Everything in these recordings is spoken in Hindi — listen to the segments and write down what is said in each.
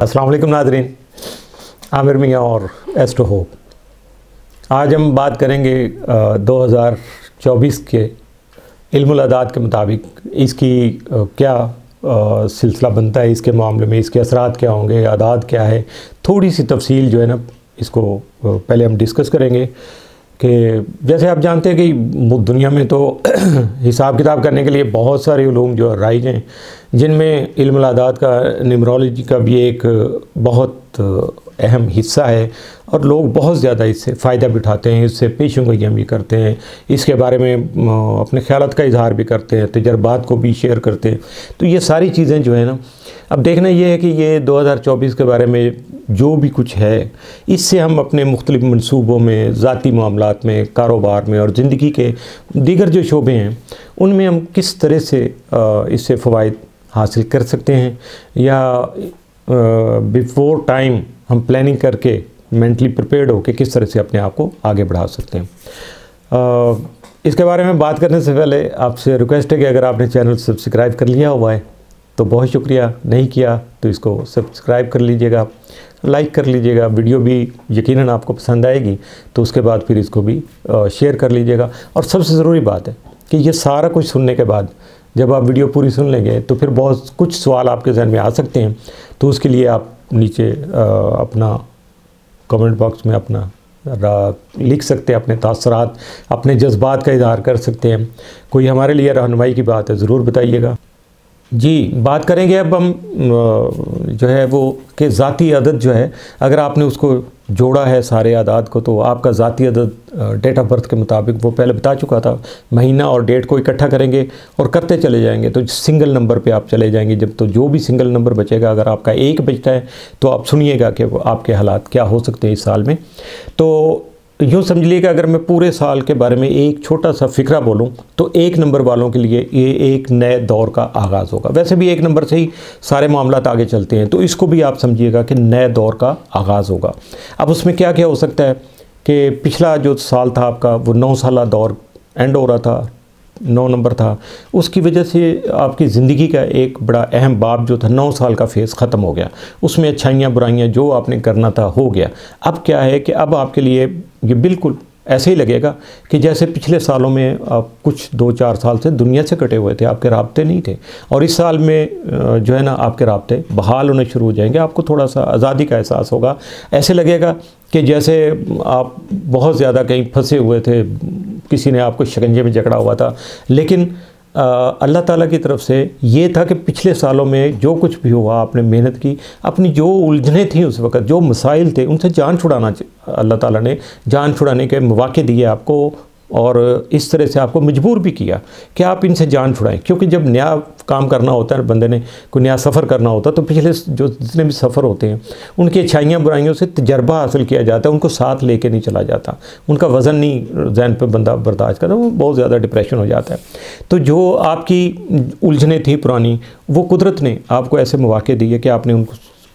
अस्सलाम वालेकुम नाज़रीन, आमिर मियाँ और एस्ट्रो होप। आज हम बात करेंगे 2024 के इल्मुल अदाद के मुताबिक इसकी क्या सिलसिला बनता है, इसके मामले में इसके असरात क्या होंगे, अदाद क्या है, थोड़ी सी तफसील जो है ना इसको पहले हम डिस्कस करेंगे। कि जैसे आप जानते हैं कि दुनिया में तो हिसाब किताब करने के लिए बहुत सारे उलूम जो राइज हैं, जिनमें इल्मुल अदाद का न्यूमरोलॉजी का भी एक बहुत अहम हिस्सा है और लोग बहुत ज़्यादा इससे फ़ायदा भी उठाते हैं, इससे पेशेंगोइयाँ भी करते हैं, इसके बारे में अपने ख़यालात का इजहार भी करते हैं, तजर्बात को भी शेयर करते हैं। तो ये सारी चीज़ें जो है ना, अब देखना ये है कि ये 2024 के बारे में जो भी कुछ है, इससे हम अपने मुख्तलिफ़ मनसूबों में, ज़ाती मामलात में, कारोबार में और ज़िंदगी के दीगर जो शोबे हैं उनमें हम किस तरह से इससे फ़वाइद हासिल कर सकते हैं, या बिफ़ोर टाइम हम प्लानिंग करके मेंटली प्रिपेयर्ड हो कि किस तरह से अपने आप को आगे बढ़ा सकते हैं। इसके बारे में बात करने से पहले आपसे रिक्वेस्ट है कि अगर आपने चैनल सब्सक्राइब कर लिया हुआ है तो बहुत शुक्रिया, नहीं किया तो इसको सब्सक्राइब कर लीजिएगा, लाइक कर लीजिएगा। वीडियो भी यकीनन आपको पसंद आएगी तो उसके बाद फिर इसको भी शेयर कर लीजिएगा। और सबसे ज़रूरी बात है कि ये सारा कुछ सुनने के बाद जब आप वीडियो पूरी सुन लेंगे तो फिर बहुत कुछ सवाल आपके जहन में आ सकते हैं, तो उसके लिए आप नीचे अपना कमेंट बॉक्स में अपना लिख सकते हैं, अपने तासरात, अपने जज्बात का इज़हार कर सकते हैं। कोई हमारे लिए रहनुमाई की बात है ज़रूर बताइएगा। जी, बात करेंगे अब हम जो है वो कि ज़ाती अदद जो है, अगर आपने उसको जोड़ा है सारे आदाद को, तो आपका ज़ाती अदद डेट ऑफ बर्थ के मुताबिक, वो पहले बता चुका था, महीना और डेट को इकट्ठा करेंगे और करते चले जाएंगे तो सिंगल नंबर पे आप चले जाएंगे। जब तो जो भी सिंगल नंबर बचेगा, अगर आपका एक बचता है तो आप सुनिएगा कि आपके हालात क्या हो सकते हैं इस साल में। तो यूँ समझ लीजिए कि अगर मैं पूरे साल के बारे में एक छोटा सा फ़िक्रा बोलूँ तो एक नंबर वालों के लिए ये एक नए दौर का आगाज़ होगा। वैसे भी एक नंबर से ही सारे मामलात आगे चलते हैं, तो इसको भी आप समझिएगा कि नए दौर का आगाज़ होगा। अब उसमें क्या क्या हो सकता है कि पिछला जो साल था आपका, वो 9 साला दौर एंड हो रहा था, 9 नंबर था, उसकी वजह से आपकी ज़िंदगी का एक बड़ा अहम बाब जो था, 9 साल का फेज़ ख़त्म हो गया। उसमें अच्छाइयाँ बुराइयाँ जो आपने करना था हो गया। अब क्या है कि अब आपके लिए ये बिल्कुल ऐसे ही लगेगा कि जैसे पिछले सालों में आप कुछ 2-4 साल से दुनिया से कटे हुए थे, आपके राब्ते नहीं थे, और इस साल में जो है ना आपके राब्ते बहाल होने शुरू हो जाएंगे। आपको थोड़ा सा आज़ादी का एहसास होगा। ऐसे लगेगा कि जैसे आप बहुत ज़्यादा कहीं फंसे हुए थे, किसी ने आपको शिकंजे में जकड़ा हुआ था। लेकिन अल्लाह ताला की तरफ से ये था कि पिछले सालों में जो कुछ भी हुआ, आपने मेहनत की, अपनी जो उलझनें थी उस वक़्त, जो मसाइल थे, उनसे जान छुड़ाना, अल्लाह ताला ने जान छुड़ाने के मौके दिए आपको, और इस तरह से आपको मजबूर भी किया कि आप इनसे जान छुड़ाएं। क्योंकि जब नया काम करना होता है, बंदे ने कोई नया सफ़र करना होता है, तो पिछले जो जितने भी सफ़र होते हैं उनकी अच्छाइयाँ बुराइयों से तजर्बा हासिल किया जाता है, उनको साथ लेके नहीं चला जाता, उनका वज़न नहीं जहन पे बंदा बर्दाश्त करता, वो बहुत ज़्यादा डिप्रेशन हो जाता है। तो जो आपकी उलझनें थी पुरानी, वो कुदरत ने आपको ऐसे मौके दिए कि आपने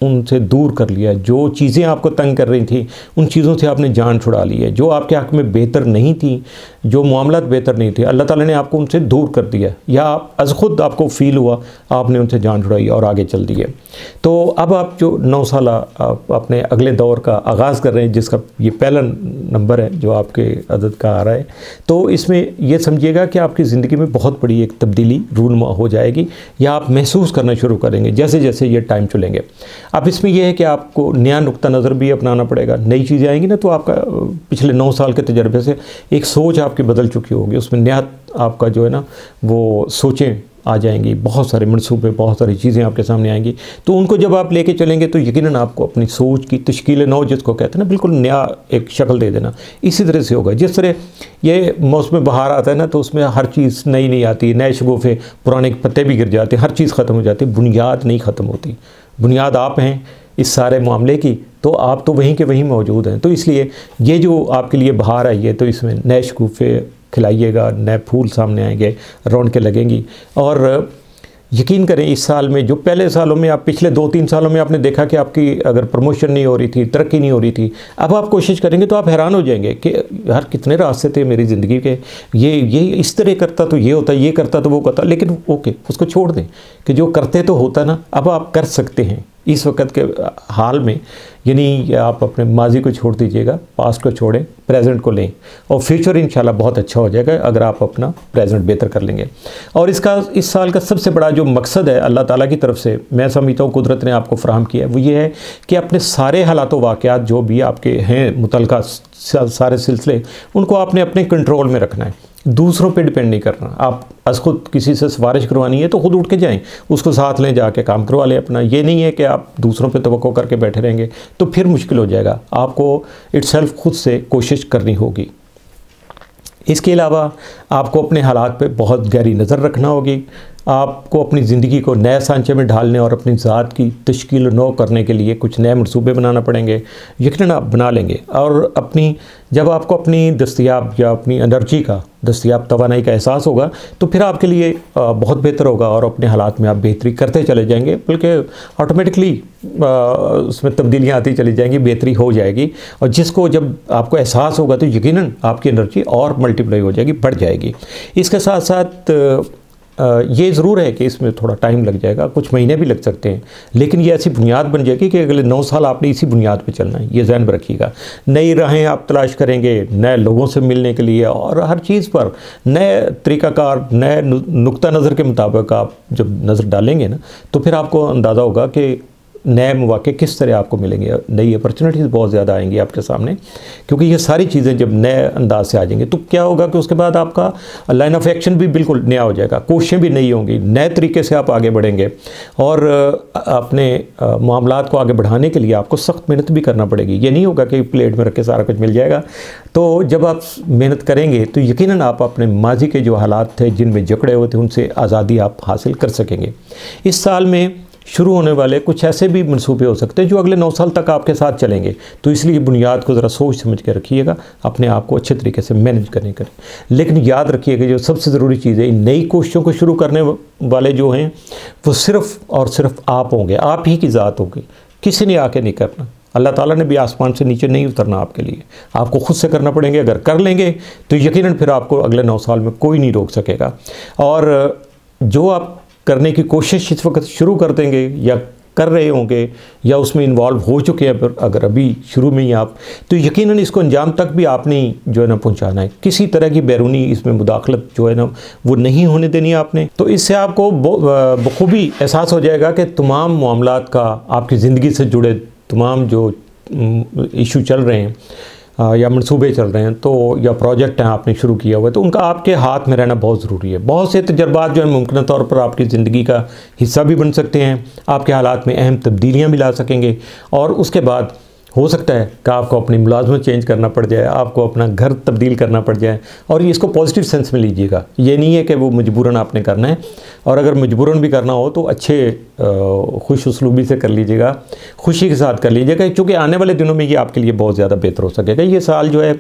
उनसे दूर कर लिया। जो चीज़ें आपको तंग कर रही थी उन चीज़ों से आपने जान छुड़ा ली है। जो आपके हक़ में बेहतर नहीं थी, जो मामलात बेहतर नहीं थे, अल्लाह ताला ने आपको उनसे दूर कर दिया, या अज़ ख़ुद आपको फ़ील हुआ, आपने उनसे जान छुड़ाई और आगे चल दिए। तो अब आप जो 9 साल आप अपने अगले दौर का आगाज़ कर रहे हैं, जिसका ये पहला नंबर है जो आपके अदद का आ रहा है, तो इसमें यह समझिएगा कि आपकी ज़िंदगी में बहुत बड़ी एक तब्दीली रूनुमा हो जाएगी, या आप महसूस करना शुरू करेंगे जैसे जैसे ये टाइम चलेंगे। अब इसमें यह है कि आपको नया नुक्ता नज़र भी अपनाना पड़ेगा। नई चीज़ें आएंगी ना, तो आपका पिछले 9 साल के तजर्बे से एक सोच आपकी बदल चुकी होगी, उसमें नया आपका जो है ना वो सोचें आ जाएंगी, बहुत सारे मनसूबे, बहुत सारी चीज़ें आपके सामने आएंगी। तो उनको जब आप लेके चलेंगे तो यकीनन आपको अपनी सोच की तश्कील नौ, जिसको कहते हैं ना, बिल्कुल नया एक शक्ल दे देना। इसी तरह से होगा। जिस तरह ये मौसम बहार आता है ना, तो उसमें हर चीज़ नई नहीं आती, नए शगुफ़े, पुराने पत्ते भी गिर जाते, हर चीज़ ख़त्म हो जाती, बुनियाद नहीं ख़त्म होती। बुनियाद आप हैं इस सारे मामले की, तो आप तो वहीं के वहीं मौजूद हैं। तो इसलिए ये जो आपके लिए बहार आई है, तो इसमें नए शगुफ़े खिलाइएगा, नए फूल सामने आएंगे, रौनकें लगेंगी। और यकीन करें, इस साल में जो पहले सालों में, आप पिछले 2-3 सालों में आपने देखा कि आपकी अगर प्रमोशन नहीं हो रही थी, तरक्की नहीं हो रही थी, अब आप कोशिश करेंगे तो आप हैरान हो जाएंगे कि यार कितने रास्ते थे मेरी ज़िंदगी के, ये इस तरह करता तो ये होता, ये करता तो वो करता। लेकिन ओके, उसको छोड़ दें कि जो करते तो होता ना, अब आप कर सकते हैं। इस वक्त के हाल में, यानी आप अपने माजी को छोड़ दीजिएगा, पास्ट को छोड़ें, प्रेजेंट को लें और फ्यूचर इंशाल्लाह बहुत अच्छा हो जाएगा अगर आप अपना प्रेजेंट बेहतर कर लेंगे। और इस साल का सबसे बड़ा जो मकसद है अल्लाह ताला की तरफ से, मैं समझता हूँ कुदरत ने आपको फराहम किया है, वो ये है कि अपने सारे हालात व वाक़यात जो भी आपके हैं मुतल्लिक़ा सारे सिलसिले, उनको आपने अपने कंट्रोल में रखना है, दूसरों पे डिपेंड नहीं करना। आप खुद किसी से सिफारिश करवानी है तो खुद उठ के जाएं, उसको साथ लें, जाके काम करवा लें अपना। ये नहीं है कि आप दूसरों पे तवक्को करके बैठे रहेंगे तो फिर मुश्किल हो जाएगा। आपको इटसेल्फ खुद से कोशिश करनी होगी। इसके अलावा आपको अपने हालात पे बहुत गहरी नज़र रखना होगी। आपको अपनी ज़िंदगी को नए सांचे में ढालने और अपनी ज़ात की तश्कील नौ करने के लिए कुछ नए मंसूबे बनाना पड़ेंगे। यकीनन आप बना लेंगे। और जब आपको अपनी दस्तयाब या अपनी एनर्जी का दस्तयाब तवानाई का एहसास होगा तो फिर आपके लिए बहुत बेहतर होगा और अपने हालात में आप बेहतरी करते चले जाएंगे, बल्कि ऑटोमेटिकली उसमें तब्दीलियाँ आती चली जाएंगी, बेहतरी हो जाएगी। और जिसको जब आपको एहसास होगा तो यकीनन आपकी एनर्जी और मल्टीप्लाई हो जाएगी, बढ़ जाएगी। इसके साथ साथ ये ज़रूर है कि इसमें थोड़ा टाइम लग जाएगा, कुछ महीने भी लग सकते हैं, लेकिन ये ऐसी बुनियाद बन जाएगी कि अगले 9 साल आपने इसी बुनियाद पे चलना है। ये ज़हन में रखिएगा। नई राहें आप तलाश करेंगे नए लोगों से मिलने के लिए, और हर चीज़ पर नए तरीक़ाकार, नए नुक्ता नज़र के मुताबिक आप जब नज़र डालेंगे ना, तो फिर आपको अंदाज़ा होगा कि नए मौके किस तरह आपको मिलेंगे। नई अपॉर्चुनिटीज़ बहुत ज़्यादा आएंगी आपके सामने, क्योंकि ये सारी चीज़ें जब नए अंदाज से आ जाएंगे तो क्या होगा कि उसके बाद आपका लाइन ऑफ एक्शन भी बिल्कुल नया हो जाएगा, कोशिशें भी नई होंगी, नए तरीके से आप आगे बढ़ेंगे। और अपने मामलात को आगे बढ़ाने के लिए आपको सख्त मेहनत भी करना पड़ेगी। ये नहीं होगा कि प्लेट में रख के सारा कुछ मिल जाएगा। तो जब आप मेहनत करेंगे तो यकीनन आप अपने माजी के जो हालात थे जिनमें जकड़े हुए थे उनसे आज़ादी आप हासिल कर सकेंगे। इस साल में शुरू होने वाले कुछ ऐसे भी मंसूबे हो सकते हैं जो अगले 9 साल तक आपके साथ चलेंगे। तो इसलिए बुनियाद को ज़रा सोच समझ के रखिएगा, अपने आप को अच्छे तरीके से मैनेज करने के लिए। लेकिन याद रखिएगा जो सबसे ज़रूरी चीज़ है, इन नई कोशिशों को शुरू करने वाले जो हैं वो सिर्फ़ और सिर्फ आप होंगे, आप ही की ज़ात होगी, किसी ने आके नहीं करना। अल्लाह ताला ने भी आसमान से नीचे नहीं उतरना आपके लिए, आपको खुद से करना पड़ेंगे। अगर कर लेंगे तो यकीनन फिर आपको अगले 9 साल में कोई नहीं रोक सकेगा। और जो आप करने की कोशिश इस वक्त शुरू कर देंगे या कर रहे होंगे या उसमें इन्वॉल्व हो चुके हैं, पर अगर अभी शुरू में ही आप, तो यकीनन इसको अंजाम तक भी आपने जो है ना पहुंचाना है। किसी तरह की बैरूनी इसमें मुदाखलत जो है ना वो नहीं होने देनी है आपने। तो इससे आपको बखूबी एहसास हो जाएगा कि तमाम मामलात का, आपकी ज़िंदगी से जुड़े तमाम जो इशू चल रहे हैं या मंसूबे चल रहे हैं, तो या प्रोजेक्ट हैं आपने शुरू किया हुआ है, तो उनका आपके हाथ में रहना बहुत ज़रूरी है। बहुत से तजर्बात जो है मुमकिन तौर पर आपकी ज़िंदगी का हिस्सा भी बन सकते हैं, आपके हालात में अहम तब्दीलियाँ भी ला सकेंगे। और उसके बाद हो सकता है कि आपको अपनी मुलाजमत चेंज करना पड़ जाए, आपको अपना घर तब्दील करना पड़ जाए। और इसको पॉजिटिव सेंस में लीजिएगा, ये नहीं है कि वो मजबूरन आपने करना है। और अगर मजबूरन भी करना हो तो अच्छे खुश उसलूबी से कर लीजिएगा, खुशी के साथ कर लीजिएगा, क्योंकि आने वाले दिनों में ये आपके लिए बहुत ज़्यादा बेहतर हो सकेगा। ये साल जो है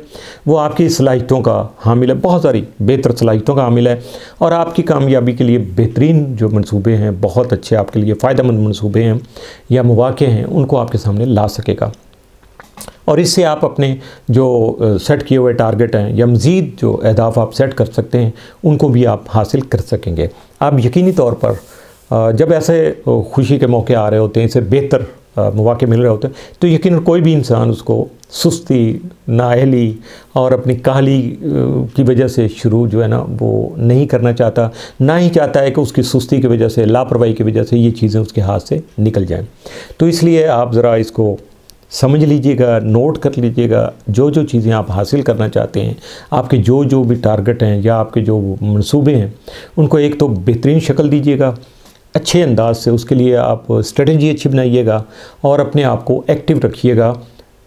वो आपकी सलाहियतों का हामिल है, बहुत सारी बेहतर सलाहियतों का हामिल है। और आपकी कामयाबी के लिए बेहतरीन जो मंसूबे हैं, बहुत अच्छे आपके लिए फ़ायदेमंद मंसूबे हैं या मौक़े हैं, उनको आपके सामने ला सकेगा। और इससे आप अपने जो सेट किए हुए टारगेट हैं या मज़ीद जो अहदाफ आप सेट कर सकते हैं उनको भी आप हासिल कर सकेंगे। आप यकीनी तौर पर जब ऐसे खुशी के मौके आ रहे होते हैं, इससे बेहतर मौके मिल रहे होते हैं, तो यकीनन कोई भी इंसान उसको सुस्ती, नाअहली और अपनी काहली की वजह से शुरू जो है ना वो नहीं करना चाहता, ना ही चाहता है कि उसकी सुस्ती की वजह से, लापरवाही की वजह से ये चीज़ें उसके हाथ से निकल जाएँ। तो इसलिए आप ज़रा इसको समझ लीजिएगा, नोट कर लीजिएगा। जो जो चीज़ें आप हासिल करना चाहते हैं, आपके जो जो भी टारगेट हैं या आपके जो मंसूबे हैं, उनको एक तो बेहतरीन शक्ल दीजिएगा अच्छे अंदाज से। उसके लिए आप स्ट्रेटजी अच्छी बनाइएगा और अपने आप को एक्टिव रखिएगा।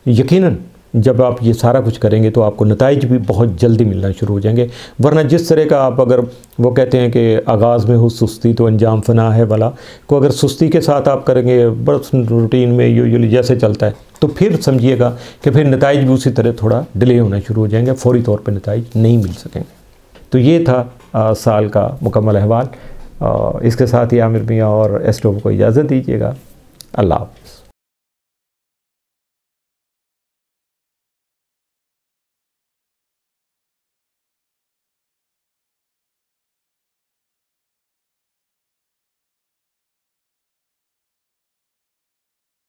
यकीनन जब आप ये सारा कुछ करेंगे तो आपको नताइज भी बहुत जल्दी मिलना शुरू हो जाएंगे। वरना जिस तरह का आप, अगर वो कहते हैं कि आगाज़ में हो सुस्ती तो अंजाम फना है वाला को, अगर सुस्ती के साथ आप करेंगे बस रूटीन में यूजुअली जैसे चलता है, तो फिर समझिएगा कि फिर नताइज भी उसी तरह थोड़ा डिले होना शुरू हो जाएंगे, फौरी तौर पर नताइज नहीं मिल सकेंगे। तो ये था साल का मुकम्मल अहवाल। इसके साथ ही आमिर मियाँ और एस्ट्रो को इजाज़त दीजिएगा। अल्लाह।